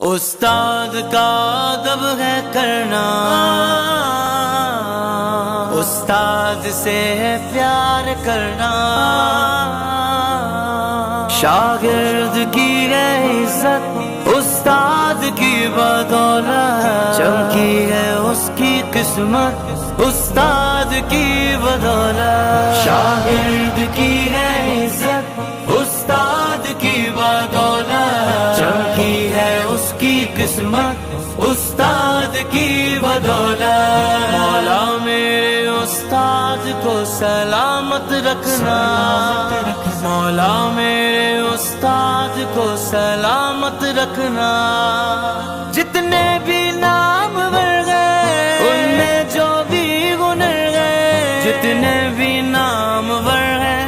استاد کا ادب ہے کرنا، استاد سے ہے پیار کرنا، شاگرد کی ہے عزت استاد کی بدولت، چمکی ہے اس کی قسمت استاد کی بدولت، شاگرد کی ہے عزت استاد کی بدولت، چمکی ہے اس کی قسمت استاد کی بدولت، مولا میرے استاد کو سلامت رکھنا، مولا میرے استاد کو سلامت رکھنا، جتنے بھی نام ور گئے ان میں جو بھی ہنر گئے، جتنے بھی نام ور ہیں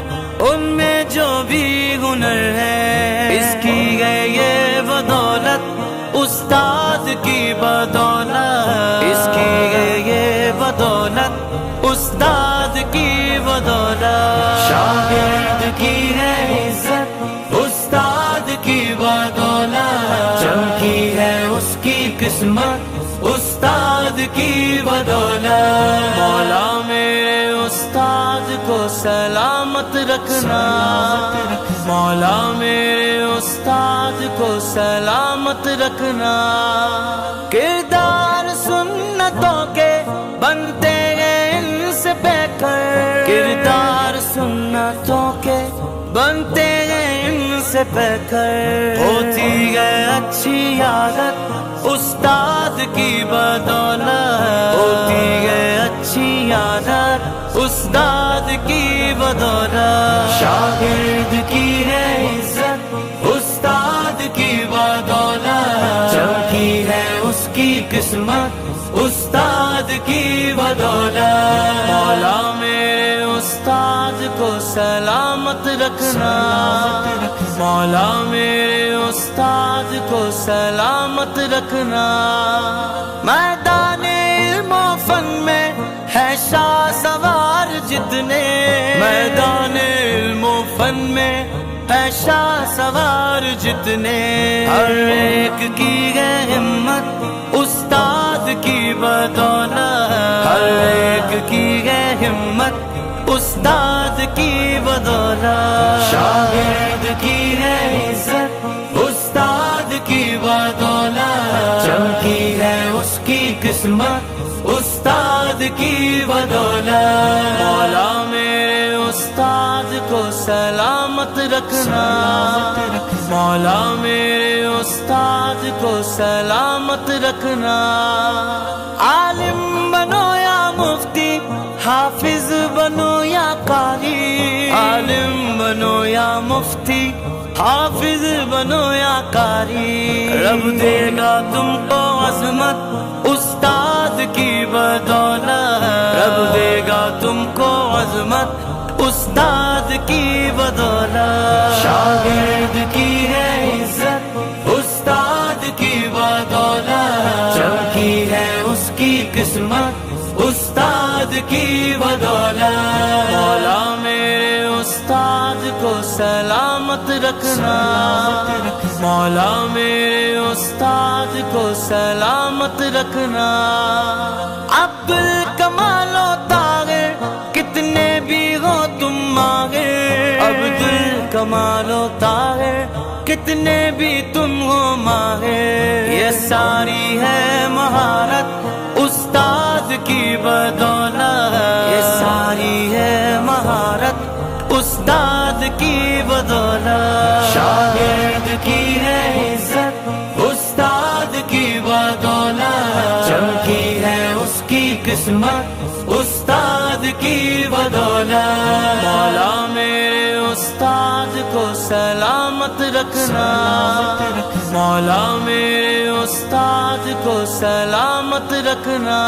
ان میں جو بھی ہنر ہے، اس کی ہے یہ بدولت استاد کی بدولت، اس کی ہے یہ بدولت استاد کی بدولت، شاگرد کی ہے عزت استاد کی بدولت، چمکی ہے اس کی قسمت استاد کی بدولت، مولا میرے استاد کو سلامت رکھنا، مولا میرے استاد کو سلامت رکھنا، کردار سنتوں کے بنتے ہیں ان سے بہتر، کردار سنتوں کے بنتے ہیں ان سے بہتر، ہوتی ہے اچھی عادت استاد کی بدولت، ہوتی ہے اچھی عادت استاد کی بدولت، شاگرد کی ہے عزت استاد کی بدولت، چمکی ہے اس کی قسمت استاد کی بدولت، مولا میرے استاد کو سلامت رکھنا، مولا میرے استاد کو سلامت رکھنا، میدان علم و فن میں ہے شاہ سوار جتنے، میدان علم و فن میں ہے شاہ سوار جتنے، ہر ایک کی ہے ہمت استاد کی بدولت، ہر ایک کی ہے ہمت استاد کی بدولت، شاگرد کی ہے عزت استاد کی بدولت، چمکی ہے اس کی قسمت استاد کی بدولت، مولا میرے استاد کو سلامت رکھنا، مولا میرے استاد کو سلامت رکھنا، عالم بنو یا مفتی، حافظ بنو یا قاری، عالم بنو یا مفتی، حافظ بنو یا قاری، رب دے گا تم کو عظمت استاد کی بدولت، رب دے گا تم کو عظمت استاد کی بدولت، شاگرد کی ہے عزت استاد کی بدولت، چمکی ہے اس کی قسمت استاد کی بدولت، مولا میرے استاد کو سلامت رکھنا، مولا میرے استاد کو سلامت رکھنا، عبد الکمال و طاہر کتنے بھی ہو تم ماہر، عبد الکمال و طاہر کتنے بھی تم ہو ماہر، یہ ساری ہے مہارت استاد کی بدولت، یہ ساری ہے مہارت استاد کی بدولت، شاگرد کی ہے عزت استاد کی بدولت، چمکی ہے اس کی قسمت استاد کی بدولت، مولا میرے استاد کو سلامت رکھنا، مولا میرے استاد کو سلامت رکھنا۔